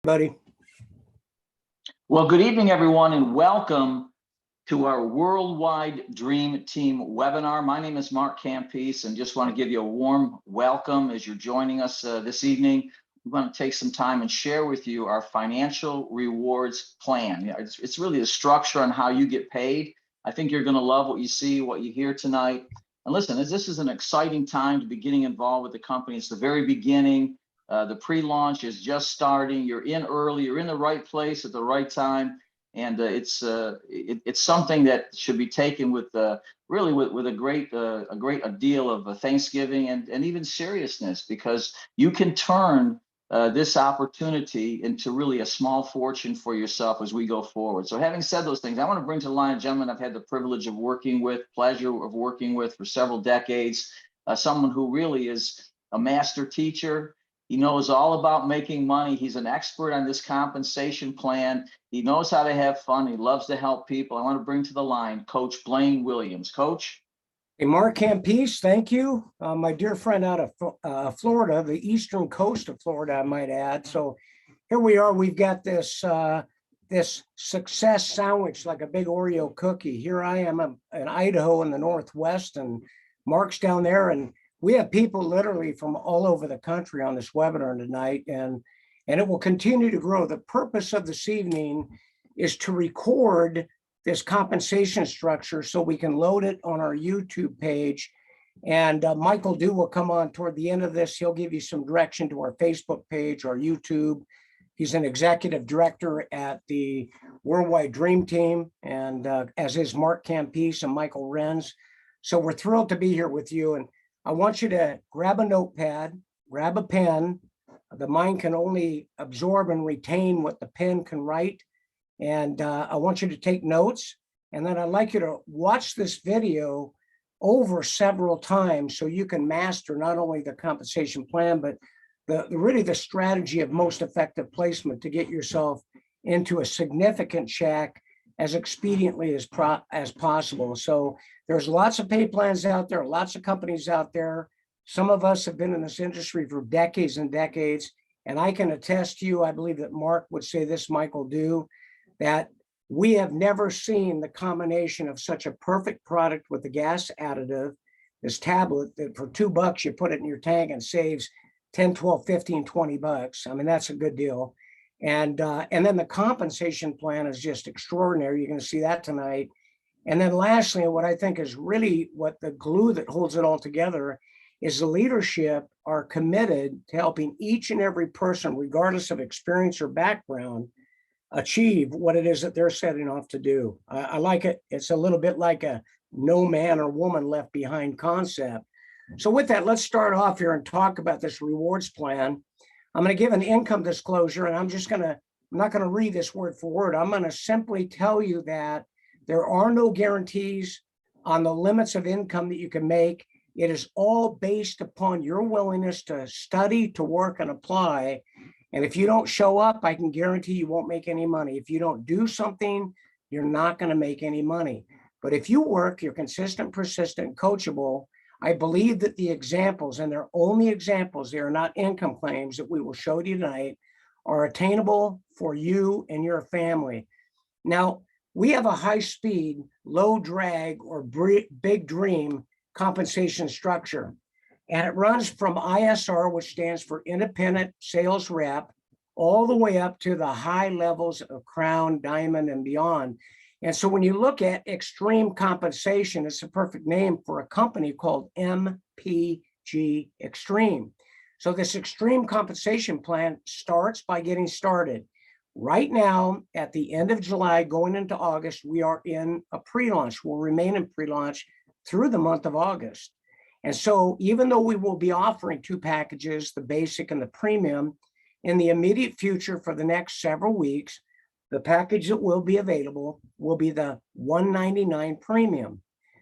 Buddy. Well, good evening, everyone, and welcome to our Worldwide Dream Team webinar. My name is Mark Campese, and just want to give you a warm welcome as you're joining us this evening. We want to take some time and share with you our financial rewards plan. It's really a structure on how you get paid. I think you're going to love what you see, what you hear tonight. And listen, this is an exciting time to be getting involved with the company. It's the very beginning. The pre-launch is just starting. You're in early. You're in the right place at the right time, and it's something that should be taken with really with a great deal of thanksgiving and even seriousness, because you can turn this opportunity into really a small fortune for yourself as we go forward. So, having said those things, I want to bring to the line a gentleman I've had the privilege of pleasure of working with for several decades. Someone who really is a master teacher. He knows all about making money. He's an expert on this compensation plan. He knows how to have fun. He loves to help people. I want to bring to the line Coach Blaine Williams. Coach. Hey, Mark Campese, thank you. My dear friend out of Florida, the eastern coast of Florida, I might add. So here we are. We've got this success sandwich, like a big Oreo cookie. Here I am in Idaho in the Northwest, and Mark's down there, and we have people literally from all over the country on this webinar tonight, and it will continue to grow. The purpose of this evening is to record this compensation structure so we can load it on our YouTube page. And Michael Dew will come on toward the end of this. He'll give you some direction to our Facebook page, our YouTube. He's an executive director at the Worldwide Dream Team, and as is Mark Campese and Michael Renz. So we're thrilled to be here with you. And I want you to grab a notepad, grab a pen. The mind can only absorb and retain what the pen can write. And I want you to take notes. And then I'd like you to watch this video over several times so you can master not only the compensation plan, but really the strategy of most effective placement to get yourself into a significant check as expediently as possible. So there's lots of pay plans out there, lots of companies out there. Some of us have been in this industry for decades and decades. And I can attest to you, I believe that Mark would say this, Michael Dew, that we have never seen the combination of such a perfect product with the gas additive, this tablet that for $2 you put it in your tank and saves 10, 12, 15, 20 bucks. I mean, that's a good deal. And then the compensation plan is just extraordinary. You're going to see that tonight. And then lastly, what I think is really what the glue that holds it all together is the leadership are committed to helping each and every person, regardless of experience or background, achieve what it is that they're setting off to do. I like it. It's a little bit like a no man or woman left behind concept. So with that, let's start off here and talk about this rewards plan. I'm going to give an income disclosure, and I'm not going to read this word for word. I'm going to simply tell you that there are no guarantees on the limits of income that you can make. It is all based upon your willingness to study, to work, and apply. And if you don't show up, I can guarantee you won't make any money. If you don't do something, you're not going to make any money. But if you work, you're consistent, persistent, coachable. I believe that the examples, and they're only examples, they are not income claims that we will show you tonight, are attainable for you and your family. Now, we have a high-speed, low-drag, or big dream compensation structure. And it runs from ISR, which stands for Independent Sales Rep, all the way up to the high levels of Crown, Diamond, and beyond. And so when you look at Xtreme compensation, it's a perfect name for a company called MPG Xtreme. So this Xtreme compensation plan starts by getting started. Right now, at the end of July, going into August, we are in a pre-launch. We'll remain in pre-launch through the month of August. And so even though we will be offering two packages, the basic and the premium, in the immediate future for the next several weeks, the package that will be available will be the $199 premium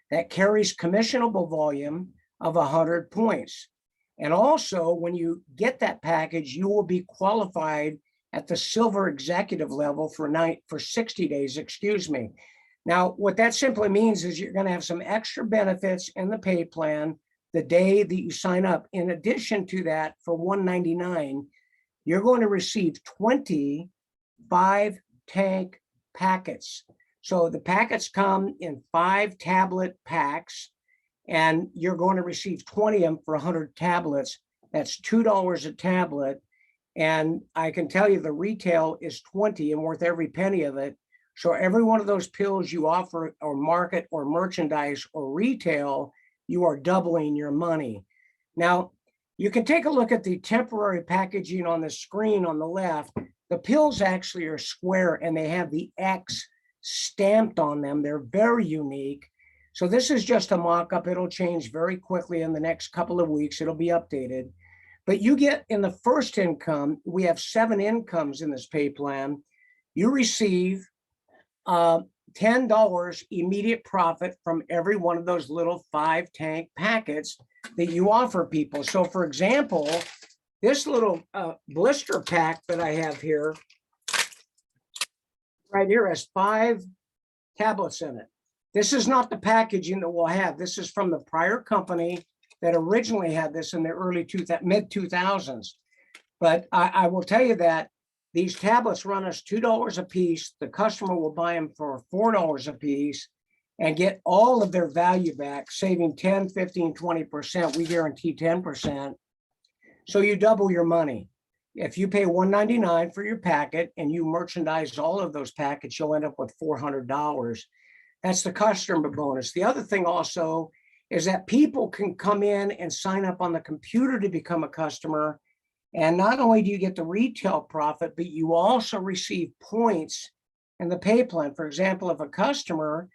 that carries commissionable volume of 100 points. And also, when you get that package, you will be qualified at the silver executive level for 60 days, excuse me. Now, what that simply means is you're going to have some extra benefits in the pay plan the day that you sign up. In addition to that, for $199, you're going to receive 20 5-tank packets. So the packets come in 5 tablet packs, and you're going to receive 20 of them for 100 tablets. That's $2 a tablet. And I can tell you the retail is 20 and worth every penny of it. So every one of those pills you offer or market or merchandise or retail, you are doubling your money. Now, you can take a look at the temporary packaging on the screen on the left. The pills actually are square and they have the X stamped on them. They're very unique. So this is just a mock-up. It'll change very quickly in the next couple of weeks. It'll be updated. But you get in the first income, we have 7 incomes in this pay plan. You receive $10 immediate profit from every one of those little 5-tank packets that you offer people. So for example, this little blister pack that I have here, right here, has 5 tablets in it. This is not the packaging that we'll have. This is from the prior company that originally had this in the mid 2000s. But I will tell you that these tablets run us $2 a piece. The customer will buy them for $4 a piece and get all of their value back, saving 10, 15, 20%. We guarantee 10%. So you double your money. If you pay $1.99 for your packet and you merchandise all of those packets, you'll end up with $400. That's the customer bonus. The other thing also is that people can come in and sign up on the computer to become a customer. And not only do you get the retail profit, but you also receive points in the pay plan. For example, if a customer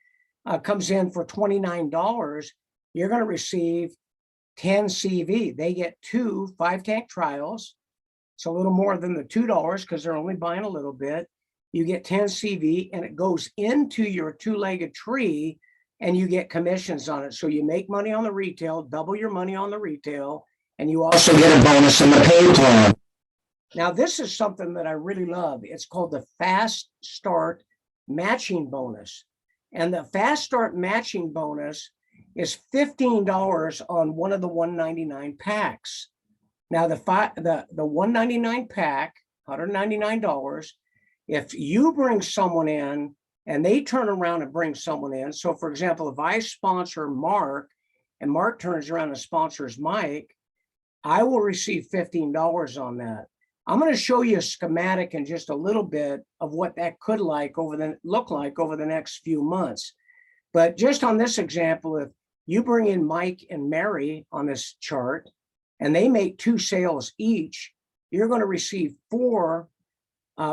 comes in for $29, you're going to receive 10 CV. They get 2 5-tank trials. It's a little more than the $2 because they're only buying a little bit. You get 10 CV and it goes into your 2-legged tree and you get commissions on it. So you make money on the retail, double your money on the retail, and you also get a bonus in the pay plan. Now, this is something that I really love. It's called the Fast Start Matching Bonus. And the Fast Start Matching Bonus is $15 on one of the $199 packs. Now, the $199 pack, $199, if you bring someone in and they turn around and bring someone in. So for example, if I sponsor Mark and Mark turns around and sponsors Mike, I will receive $15 on that. I'm going to show you a schematic in just a little bit of what that could look like over the next few months. But just on this example, if you bring in Mike and Mary on this chart and they make 2 sales each, you're going to receive 4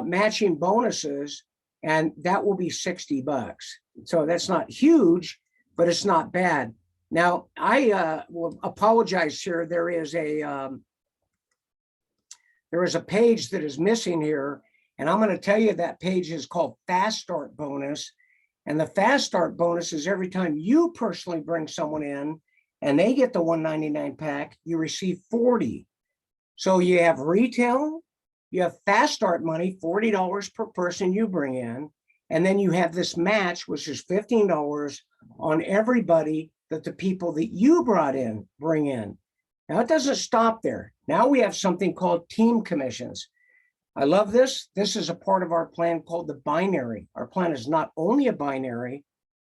matching bonuses, and that will be $60. So that's not huge, but it's not bad. Now, I will apologize here. There is a page that is missing here, and I'm going to tell you that page is called Fast Start Bonus. And the Fast Start Bonus is every time you personally bring someone in and they get the $199 pack, you receive 40. So you have retail, you have Fast Start money, $40 per person you bring in, and then you have this match, which is $15 on everybody that the people that you brought in bring in. Now, it doesn't stop there. Now we have something called team commissions. I love this. This is a part of our plan called the binary. Our plan is not only a binary,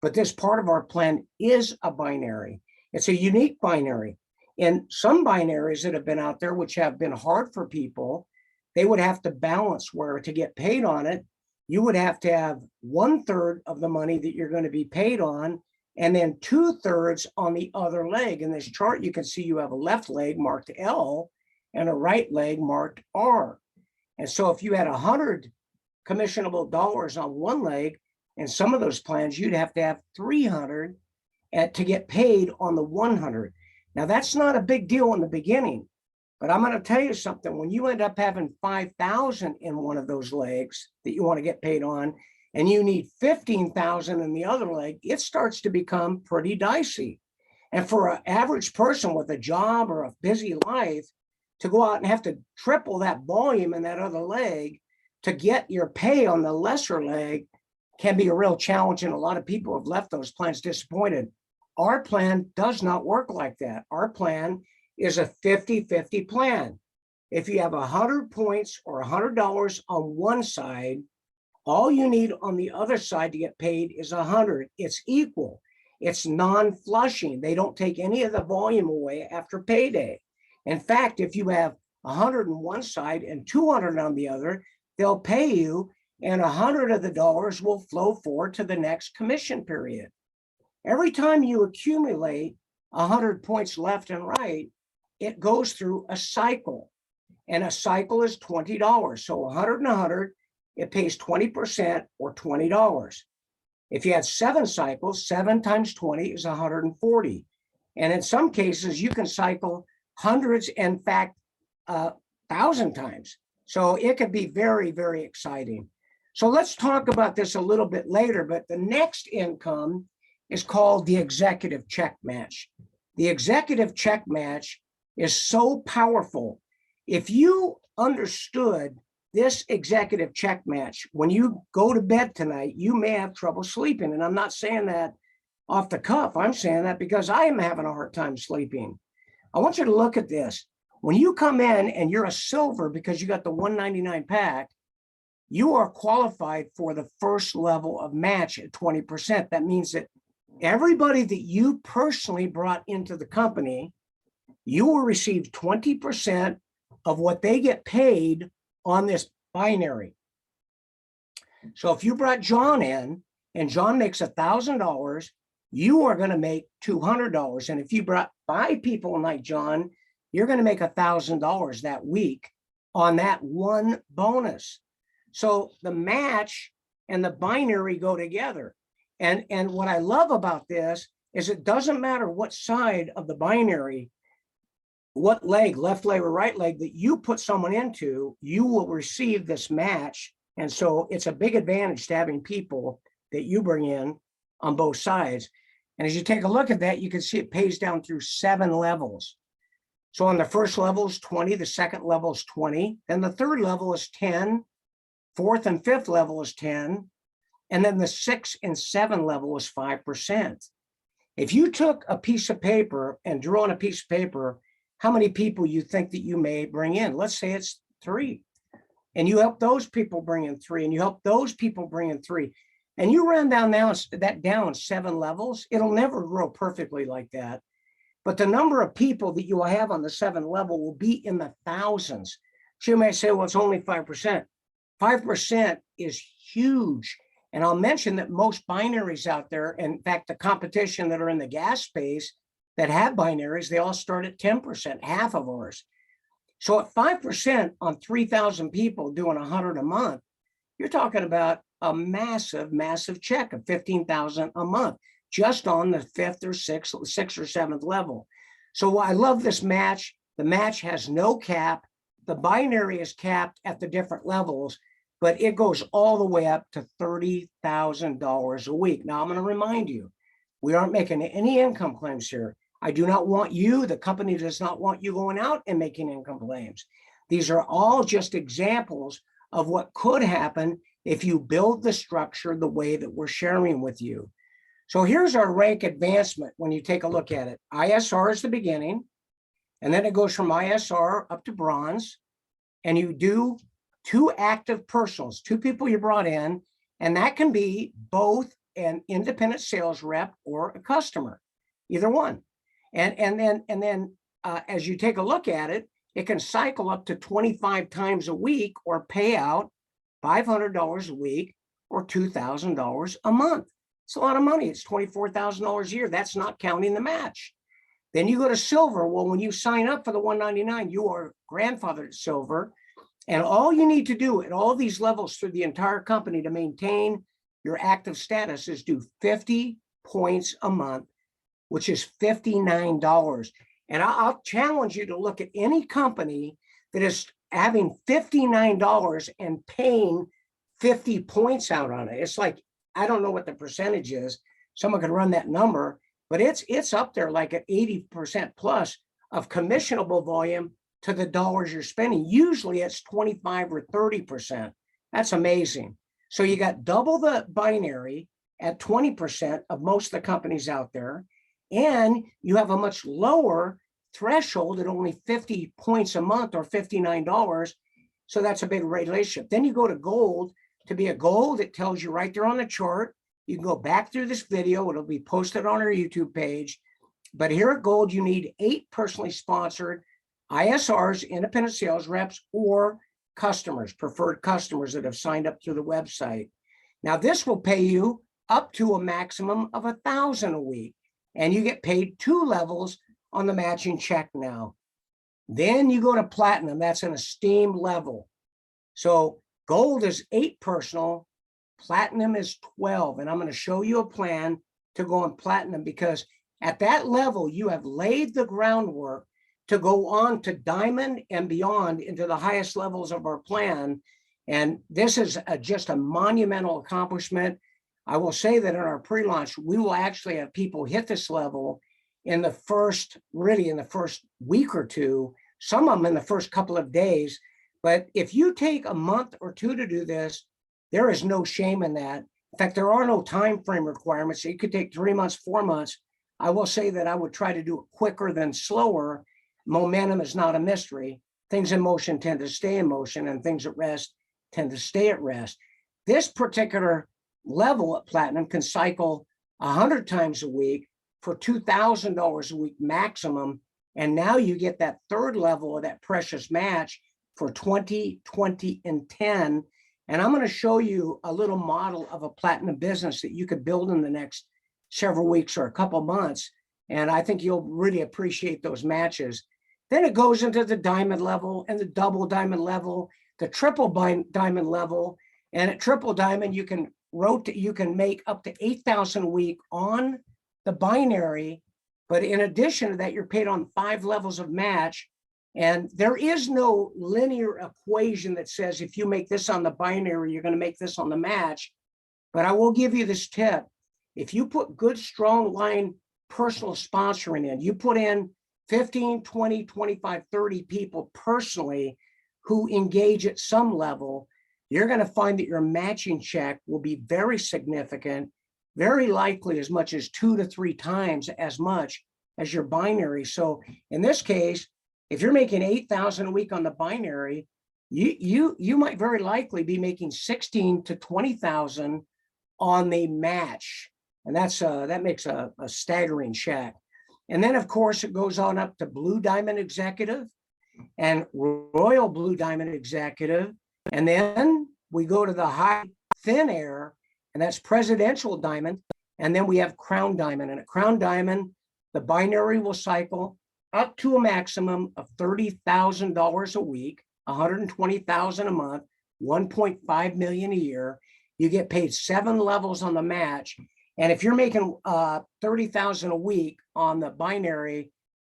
but this part of our plan is a binary. It's a unique binary. In some binaries that have been out there, which have been hard for people, they would have to balance where to get paid on it. You would have to have 1/3 of the money that you're going to be paid on, and then 2/3 on the other leg. In this chart, you can see you have a left leg marked L and a right leg marked R. And so if you had 100 commissionable dollars on one leg, in some of those plans, you'd have to have 300 to get paid on the 100. Now, that's not a big deal in the beginning, but I'm going to tell you something. When you end up having 5,000 in one of those legs that you want to get paid on, and you need 15,000 in the other leg, it starts to become pretty dicey. And for an average person with a job or a busy life to go out and have to triple that volume in that other leg to get your pay on the lesser leg can be a real challenge. And a lot of people have left those plans disappointed. Our plan does not work like that. Our plan is a 50-50 plan. If you have 100 points or $100 on one side, all you need on the other side to get paid is 100. It's equal. It's non-flushing. They don't take any of the volume away after payday. In fact, if you have 100 on one side and 200 on the other, they'll pay you, and 100 of the dollars will flow forward to the next commission period. Every time you accumulate 100 points left and right, it goes through a cycle, and a cycle is $20. So 100 and 100, it pays 20% or $20. If you had 7 cycles, 7 times 20 is 140. And in some cases, you can cycle hundreds, in fact, 1,000 times. So it could be very, very exciting. So let's talk about this a little bit later, but the next income is called the executive check match. The executive check match is so powerful. If you understood this executive check match, when you go to bed tonight, you may have trouble sleeping. And I'm not saying that off the cuff. I'm saying that because I am having a hard time sleeping. I want you to look at this. When you come in and you're a silver because you got the 199 pack, you are qualified for the first level of match at 20%. That means that everybody that you personally brought into the company, you will receive 20% of what they get paid on this binary. So if you brought John in and John makes $1,000, you are going to make $200. And if you brought 5 people like John, you're going to make $1,000 that week on that one bonus. So the match and the binary go together. And what I love about this is it doesn't matter what side of the binary, what leg, left leg or right leg that you put someone into, you will receive this match. And so it's a big advantage to having people that you bring in on both sides. And as you take a look at that, you can see it pays down through 7 levels. So on the first level is 20, the second level is 20, then the third level is 10, 4th and 5th level is 10, and then the 6th and 7th level is 5%. If you took a piece of paper and drew on a piece of paper how many people you think that you may bring in, let's say it's 3, and you help those people bring in 3, and you help those people bring in 3, and you run that down 7 levels, it'll never grow perfectly like that. But the number of people that you will have on the 7th level will be in the thousands. So you may say, well, it's only 5%. 5% is huge. And I'll mention that most binaries out there, in fact, the competition that are in the gas space that have binaries, they all start at 10%, half of ours. So at 5% on 3,000 people doing 100 a month, you're talking about a massive, massive check of $15,000 a month, just on the 5th or 6th or 7th level. So I love this match. The match has no cap. The binary is capped at the different levels, but it goes all the way up to $30,000 a week. Now, I'm going to remind you, we aren't making any income claims here. I do not want you, the company does not want you going out and making income claims. These are all just examples of what could happen if you build the structure the way that we're sharing with you. So here's our rank advancement when you take a look at it. ISR is the beginning, and then it goes from ISR up to bronze, and you do 2 active personals, 2 people you brought in, and that can be both an independent sales rep or a customer, either one. And then as you take a look at it, it can cycle up to 25 times a week or pay out $500 a week or $2,000 a month. It's a lot of money. It's $24,000 a year. That's not counting the match. Then you go to silver. Well, when you sign up for the 199, you are grandfathered at silver. And all you need to do at all these levels through the entire company to maintain your active status is do 50 points a month, which is $59. And I'll challenge you to look at any company that is having $59 and paying 50 points out on it. It's like, I don't know what the percentage is. Someone could run that number, but it's up there like at 80% plus of commissionable volume to the dollars you're spending. Usually it's 25 or 30%. That's amazing. So you got double the binary at 20% of most of the companies out there, and you have a much lower threshold at only 50 points a month or $59. So that's a big relationship. Then you go to gold. To be a gold, it tells you right there on the chart. You can go back through this video. It'll be posted on our YouTube page. But here at gold, you need 8 personally sponsored ISRs, independent sales reps, or customers, preferred customers that have signed up through the website. Now, this will pay you up to a maximum of $1,000 a week, and you get paid 2 levels on the matching check now. Then you go to platinum. That's an esteemed level. So gold is 8 personal, platinum is 12. And I'm going to show you a plan to go on platinum, because at that level, you have laid the groundwork to go on to diamond and beyond into the highest levels of our plan. And this is just a monumental accomplishment. I will say that in our pre-launch, we will actually have people hit this level in the first week or two, some of them in the first couple of days. But if you take a month or 2 to do this, there is no shame in that. In fact, there are no time frame requirements. It could take 3 months, 4 months. I will say that I would try to do it quicker than slower. Momentum is not a mystery. Things in motion tend to stay in motion, and things at rest tend to stay at rest. This particular level at platinum can cycle 100 times a week for $2,000 a week maximum. And now you get that third level of that precious match for 20, 20, and 10. And I'm going to show you a little model of a platinum business that you could build in the next several weeks or a couple months. And I think you'll really appreciate those matches. Then it goes into the diamond level and the double diamond level, the triple diamond level. And at triple diamond, you can make up to 8,000 a week on the binary. But in addition to that, you're paid on 5 levels of match. And there is no linear equation that says if you make this on the binary, you're going to make this on the match. But I will give you this tip. If you put good, strong line personal sponsoring in, you put in 15, 20, 25, 30 people personally who engage at some level, you're going to find that your matching check will be very significant, very likely as much as 2 to 3 times as much as your binary. So in this case, if you're making 8,000 a week on the binary, you might very likely be making 16 to 20,000 on the match. And that makes a staggering check. And then, of course, it goes on up to Blue Diamond Executive and Royal Blue Diamond Executive. And then we go to the high thin air, and that's Presidential Diamond. And then we have Crown Diamond. And at Crown Diamond, the binary will cycle up to a maximum of $30,000 a week, $120,000 a month, $1.5 million a year. You get paid 7 levels on the match. And if you're making $30,000 a week on the binary,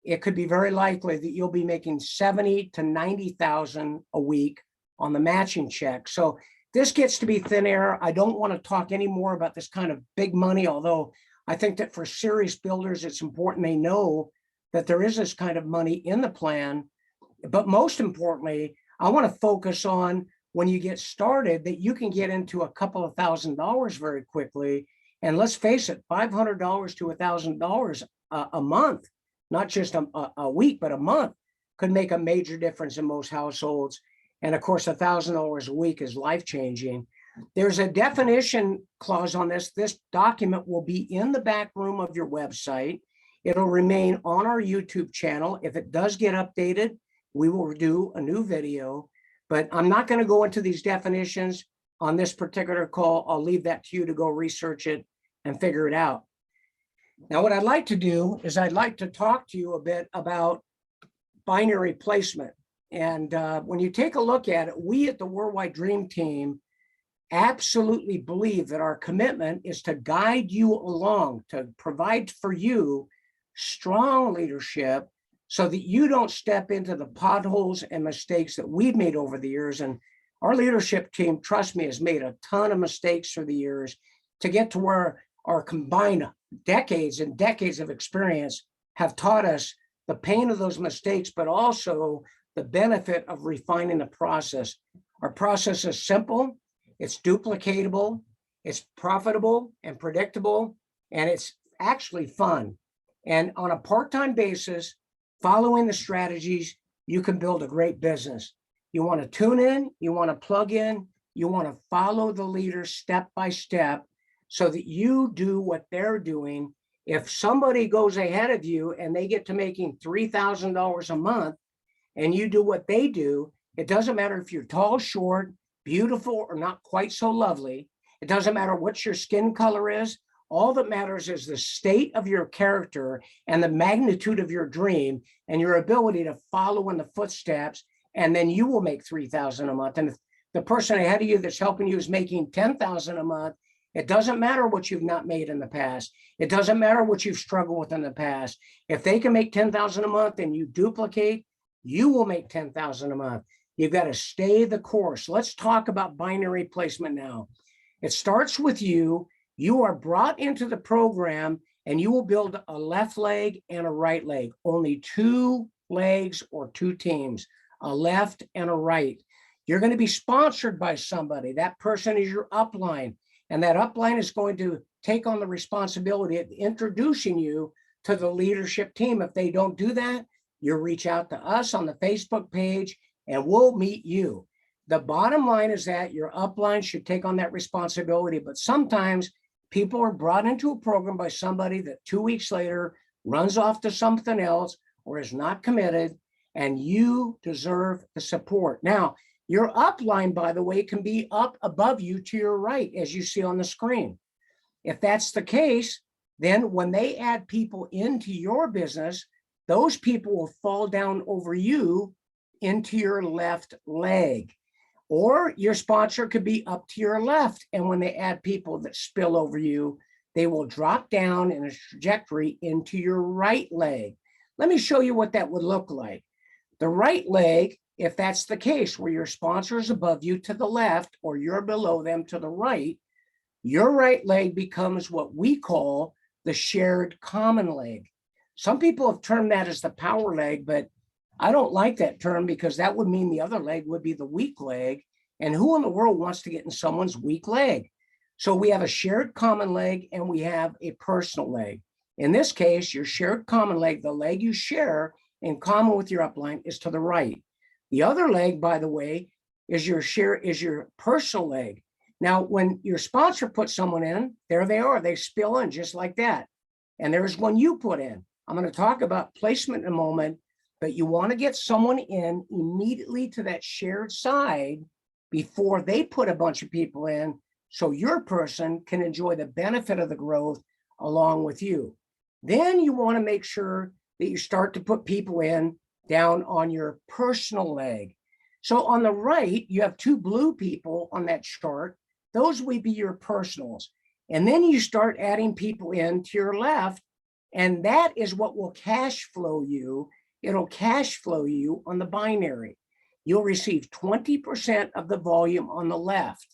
it could be very likely that you'll be making $70,000 to $90,000 a week on the matching check. So this gets to be thin air. I don't want to talk any more about this kind of big money, although I think that for serious builders, it's important they know that there is this kind of money in the plan. But most importantly, I want to focus on when you get started that you can get into a couple of $1,000s very quickly. And let's face it, $500 to $1,000 a month, not just a week, but a month, could make a major difference in most households. And of course, $1,000 a week is life-changing. There's a definition clause on this. This document will be in the back room of your website. It'll remain on our YouTube channel. If it does get updated, we will do a new video. But I'm not going to go into these definitions on this particular call. I'll leave that to you to go research it and figure it out. Now, what I'd like to do is I'd like to talk to you a bit about binary placement. And when you take a look at it, we at the Worldwide Dream Team absolutely believe that our commitment is to guide you along, to provide for you strong leadership so that you don't step into the potholes and mistakes that we've made over the years. And our leadership team, trust me, has made a ton of mistakes through the years to get to where our combined decades and decades of experience have taught us the pain of those mistakes, but also the benefit of refining the process. Our process is simple, it's duplicatable, it's profitable and predictable, and it's actually fun. And on a part-time basis, Following the strategies, you can build a great business. You want to tune in, you want to plug in, you want to follow the leader step by step so that you do what they're doing. If somebody goes ahead of you and they get to making $3,000 a month and you do what they do, it doesn't matter if you're tall, short, beautiful, or not quite so lovely. It doesn't matter what your skin color is. All that matters is the state of your character and the magnitude of your dream and your ability to follow in the footsteps, and then you will make $3,000 a month. And if the person ahead of you that's helping you is making $10,000 a month, it doesn't matter what you've not made in the past. It doesn't matter what you've struggled with in the past. If they can make $10,000 a month and you duplicate, you will make $10,000 a month. You've got to stay the course. Let's talk about binary placement now. It starts with you. You are brought into the program and you will build a left leg and a right leg. Only 2 legs or 2 teams, a left and a right. You're going to be sponsored by somebody. That person is your upline. And that upline is going to take on the responsibility of introducing you to the leadership team. If they don't do that, you reach out to us on the Facebook page and we'll meet you. The bottom line is that your upline should take on that responsibility, but sometimes people are brought into a program by somebody that 2 weeks later runs off to something else or is not committed, and you deserve the support. Now, your upline, by the way, can be up above you to your right, as you see on the screen. If that's the case, then when they add people into your business, those people will fall down over you into your left leg. Or your sponsor could be up to your left. And when they add people that spill over you, they will drop down in a trajectory into your right leg. Let me show you what that would look like. The right leg, if that's the case, where your sponsor is above you to the left, or you're below them to the right, your right leg becomes what we call the shared common leg. Some people have termed that as the power leg, but I don't like that term because that would mean the other leg would be the weak leg. And who in the world wants to get in someone's weak leg? So we have a shared common leg and we have a personal leg. In this case, your shared common leg, the leg you share in common with your upline, is to the right. The other leg, by the way, is your personal leg. Now, when your sponsor puts someone in, there they are. They spill in just like that. And there's one you put in. I'm going to talk about placement in a moment, but you want to get someone in immediately to that shared side before they put a bunch of people in, so your person can enjoy the benefit of the growth along with you. Then you want to make sure that you start to put people in down on your personal leg. So on the right, you have 2 blue people on that chart. Those would be your personals. And then you start adding people in to your left, and that is what will cash flow you. It'll cash flow you on the binary. You'll receive 20% of the volume on the left.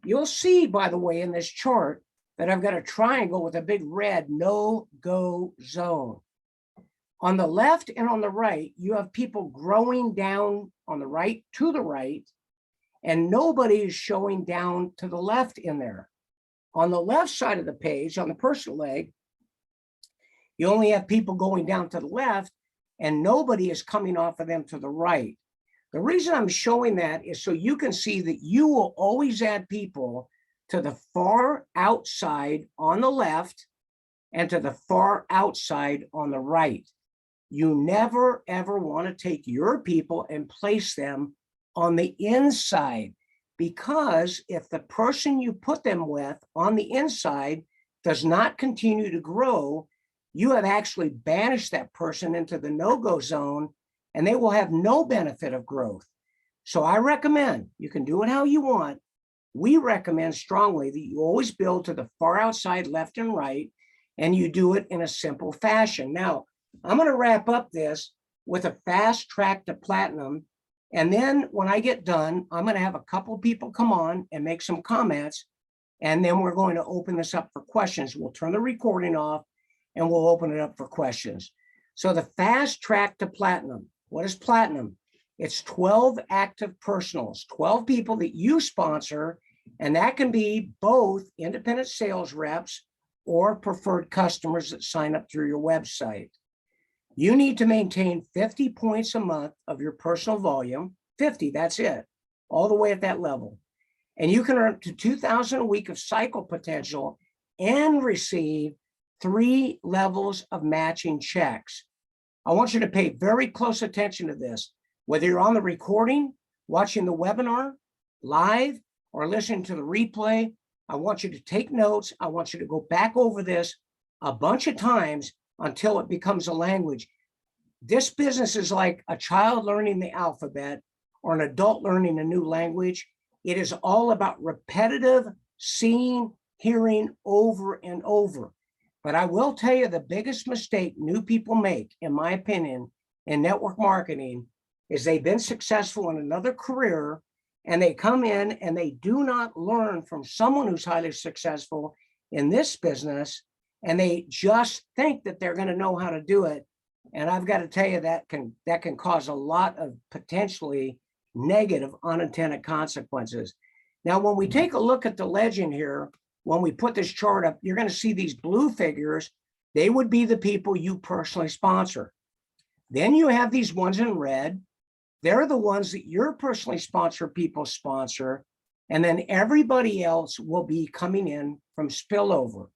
You'll see, by the way, in this chart that I've got a triangle with a big red no-go zone. On the left and on the right, you have people growing down on the right to the right, and nobody is showing down to the left in there. On the left side of the page, on the personal leg, you only have people going down to the left, and nobody is coming off of them to the right. The reason I'm showing that is so you can see that you will always add people to the far outside on the left and to the far outside on the right. You never, ever want to take your people and place them on the inside, because if the person you put them with on the inside does not continue to grow, you have actually banished that person into the no-go zone, and they will have no benefit of growth. So I recommend, you can do it how you want. We recommend strongly that you always build to the far outside left and right, and you do it in a simple fashion. Now, I'm going to wrap up this with a fast track to platinum. And then when I get done, I'm going to have a couple people come on and make some comments. And then we're going to open this up for questions. We'll turn the recording off and we'll open it up for questions. So the fast track to platinum. What is platinum? It's 12 active personals, 12 people that you sponsor, and that can be both independent sales reps or preferred customers that sign up through your website. You need to maintain 50 points a month of your personal volume, 50, that's it, all the way at that level. And you can earn up to 2,000 a week of cycle potential and receive 3 levels of matching checks. I want you to pay very close attention to this, whether you're on the recording, watching the webinar live, or listening to the replay. I want you to take notes. I want you to go back over this a bunch of times until it becomes a language. This business is like a child learning the alphabet or an adult learning a new language. It is all about repetitive seeing, hearing over and over. But I will tell you the biggest mistake new people make, in my opinion, in network marketing is they've been successful in another career and they come in and they do not learn from someone who's highly successful in this business, and they just think that they're going to know how to do it. And I've got to tell you that can cause a lot of potentially negative unintended consequences. Now, when we take a look at the legend here, when we put this chart up, you're going to see these blue figures. They would be the people you personally sponsor. Then you have these ones in red. They're the ones that your personally sponsored people sponsor. And then everybody else will be coming in from spillover.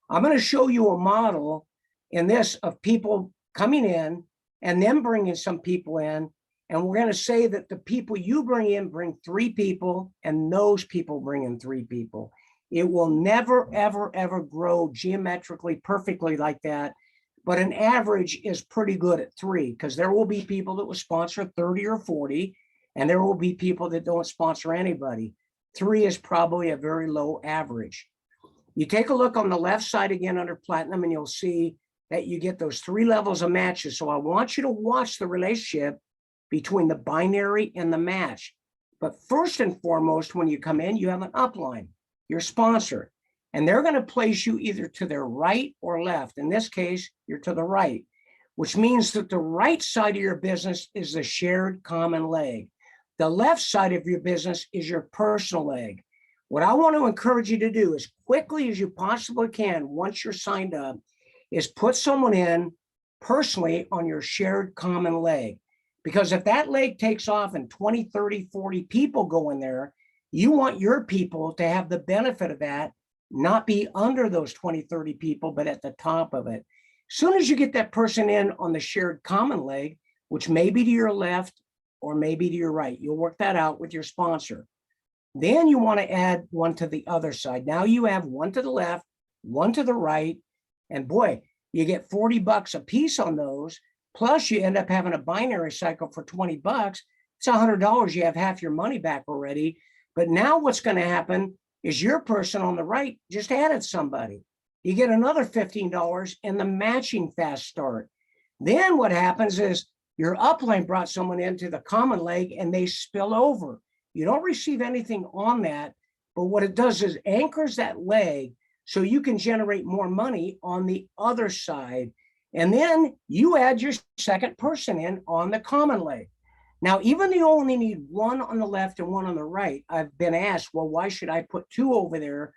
I'm going to show you a model in this of people coming in and then bringing some people in. And we're going to say that the people you bring in bring 3 people, and those people bring in 3 people. It will never, ever, ever grow geometrically perfectly like that. But an average is pretty good at 3, because there will be people that will sponsor 30 or 40, and there will be people that don't sponsor anybody. 3 is probably a very low average. You take a look on the left side again under platinum, and you'll see that you get those 3 levels of matches. So I want you to watch the relationship between the binary and the match. But first and foremost, when you come in, you have an upline, your sponsor. And they're going to place you either to their right or left. In this case, you're to the right, which means that the right side of your business is the shared common leg. The left side of your business is your personal leg. What I want to encourage you to do as quickly as you possibly can, once you're signed up, is put someone in personally on your shared common leg. Because if that leg takes off and 20, 30, 40 people go in there, you want your people to have the benefit of that, not be under those 20, 30 people, but at the top of it. As soon as you get that person in on the shared common leg, which may be to your left or maybe to your right, you'll work that out with your sponsor. Then you want to add one to the other side. Now you have one to the left, one to the right, and boy, you get $40 a piece on those. Plus you end up having a binary cycle for $20. It's $100. You have half your money back already. But now what's going to happen is your person on the right just added somebody. You get another $15 in the matching fast start. Then what happens is your upline brought someone into the common leg and they spill over. You don't receive anything on that, but what it does is anchors that leg so you can generate more money on the other side. And then you add your second person in on the common leg. Now, even though you only need one on the left and one on the right, I've been asked, well, why should I put 2 over there?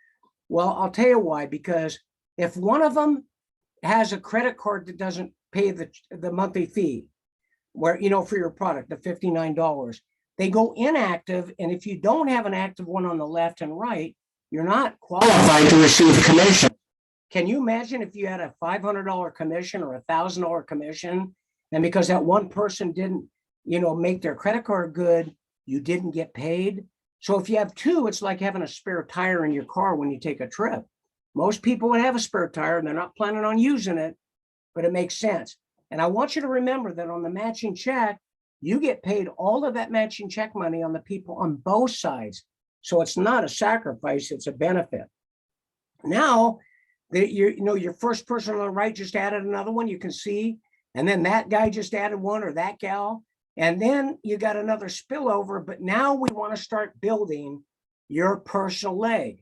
Well, I'll tell you why, because if one of them has a credit card that doesn't pay the monthly fee, where, for your product, the $59, they go inactive. And if you don't have an active one on the left and right, you're not qualified to receive commission. Can you imagine if you had a $500 commission or a $1,000 commission, and because that one person didn't, make their credit card good, you didn't get paid? So if you have 2, it's like having a spare tire in your car when you take a trip. Most people would have a spare tire and they're not planning on using it, but it makes sense. And I want you to remember that on the matching check, you get paid all of that matching check money on the people on both sides. So it's not a sacrifice, it's a benefit. Now, your first person on the right just added another one, you can see, and then that guy just added one, or that gal, and then you got another spillover. But now we want to start building your personal leg.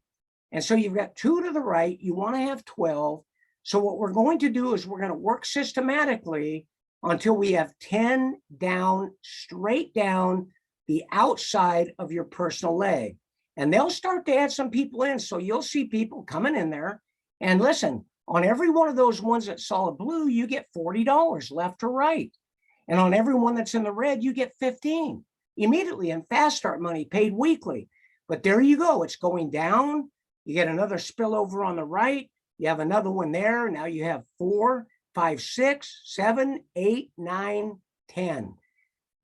And so you've got 2 to the right, you want to have 12. So what we're going to do is we're going to work systematically until we have 10 down, straight down the outside of your personal leg. And they'll start to add some people in. So you'll see people coming in there. And listen, On every one of those ones that solid blue, you get $40 left to right. And on every one that's in the red, you get 15 immediately in fast start money paid weekly. But there you go. It's going down. You get another spillover on the right. You have another one there. Now you have 4, 5, 6, 7, 8, 9, 10.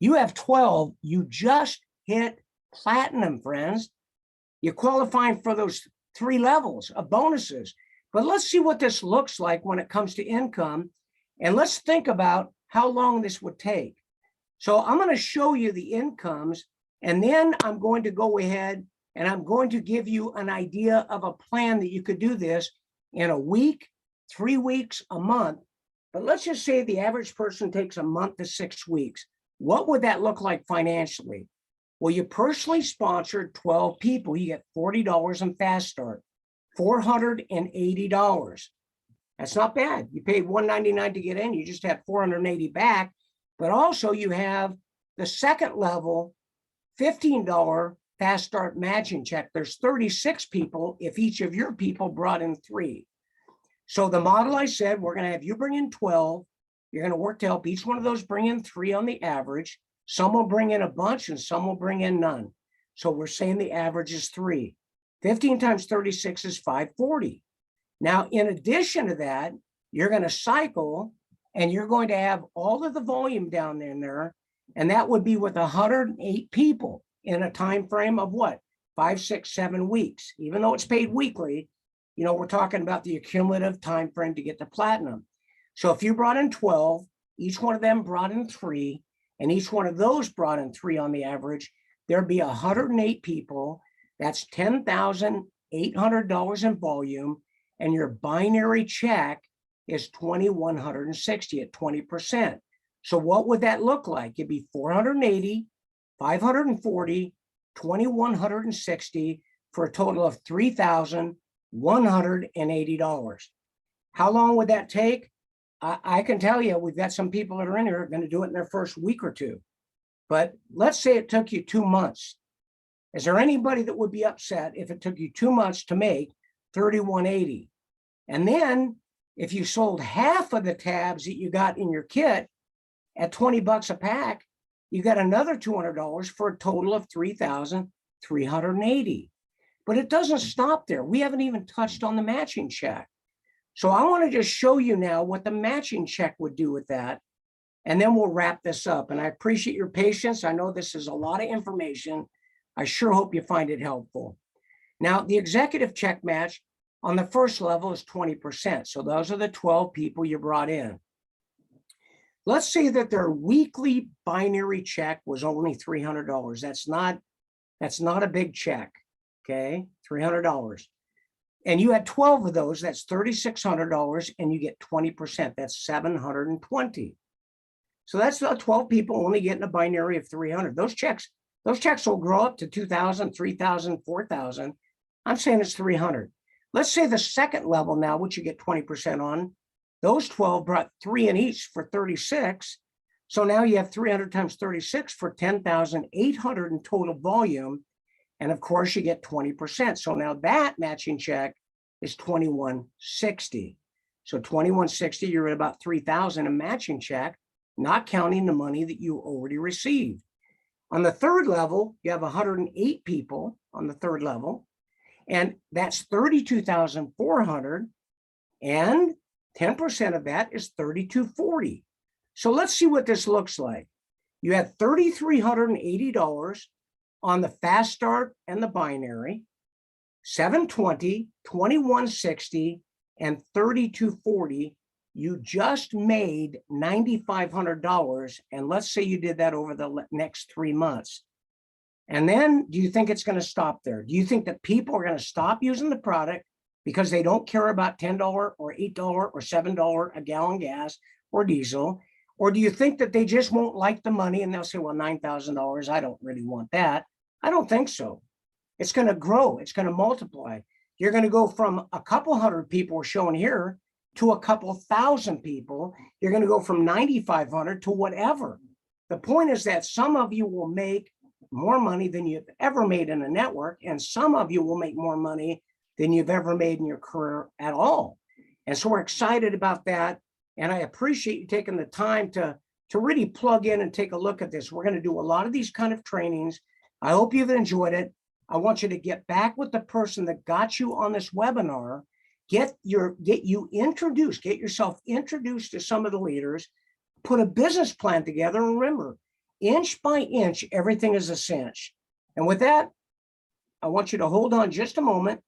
You have 12. You just hit platinum, friends. You're qualifying for those 3 levels of bonuses. But let's see what this looks like when it comes to income. And let's think about how long this would take. So I'm going to show you the incomes, and then I'm going to go ahead and I'm going to give you an idea of a plan that you could do this in a week, 3 weeks, a month. But let's just say the average person takes a month to 6 weeks. What would that look like financially? Well, you personally sponsored 12 people. You get $40 in fast start, $480. That's not bad. You paid $199 to get in. You just had $480 back. But also you have the second level, $15 fast start matching check. There's 36 people if each of your people brought in 3. So the model I said, we're going to have you bring in 12. You're going to work to help each one of those bring in 3 on the average. Some will bring in a bunch and some will bring in none. So we're saying the average is 3. 15 times 36 is 540. Now, in addition to that, you're going to cycle and you're going to have all of the volume down in there. And that would be with 108 people in a time frame of what? 5, 6, 7 weeks. Even though it's paid weekly, you know, we're talking about the accumulative time frame to get to platinum. So if you brought in 12, each one of them brought in 3, and each one of those brought in 3 on the average, there'd be 108 people. That's $10,800 in volume, and your binary check is $2,160 at 20%. So what would that look like? It'd be 480, 540, 2,160 for a total of $3,180. How long would that take? I can tell you, we've got some people that are in here going to do it in their first week or 2. But let's say it took you 2 months. Is there anybody that would be upset if it took you 2 months to make $3,180? And then if you sold half of the tabs that you got in your kit at $20 a pack, you got another $200 for a total of $3,380. But it doesn't stop there. We haven't even touched on the matching check. So I want to just show you now what the matching check would do with that. And then we'll wrap this up. And I appreciate your patience. I know this is a lot of information. I sure hope you find it helpful. Now, the executive check match on the first level is 20%. So those are the 12 people you brought in. Let's say that their weekly binary check was only $300. That's not a big check, okay? $300. And you had 12 of those, that's $3,600, and you get 20%, that's $720. So that's the 12 people only getting a binary of 300. Those checks will grow up to 2,000, 3,000, 4,000. I'm saying it's 300. Let's say the second level now, which you get 20% on, those 12 brought 3 in each for 36. So now you have 300 times 36 for 10,800 in total volume. And of course you get 20%. So now that matching check is 2,160. So 2,160, you're at about 3,000 a matching check, not counting the money that you already received. On the third level, you have 108 people on the third level, and that's 32,400, and 10% of that is 3,240. So let's see what this looks like. You had $3,380 on the fast start and the binary, 720, 2,160, and 3,240. You just made $9,500. And let's say you did that over the next 3 months. And then do you think it's going to stop there? Do you think that people are going to stop using the product because they don't care about $10 or $8 or $7 a gallon gas or diesel? Or do you think that they just won't like the money and they'll say, well, $9,000, I don't really want that? I don't think so. It's going to grow. It's going to multiply. You're going to go from a couple hundred people shown here to a couple thousand people. You're going to go from 9,500 to whatever. The point is that some of you will make more money than you've ever made in a network, and some of you will make more money than you've ever made in your career at all. And so we're excited about that. And I appreciate you taking the time to really plug in and take a look at this. We're going to do a lot of these kind of trainings. I hope you've enjoyed it. I want you to get back with the person that got you on this webinar, get you introduced, get yourself introduced to some of the leaders, put a business plan together. And remember, inch by inch, everything is a cinch. And with that, I want you to hold on just a moment.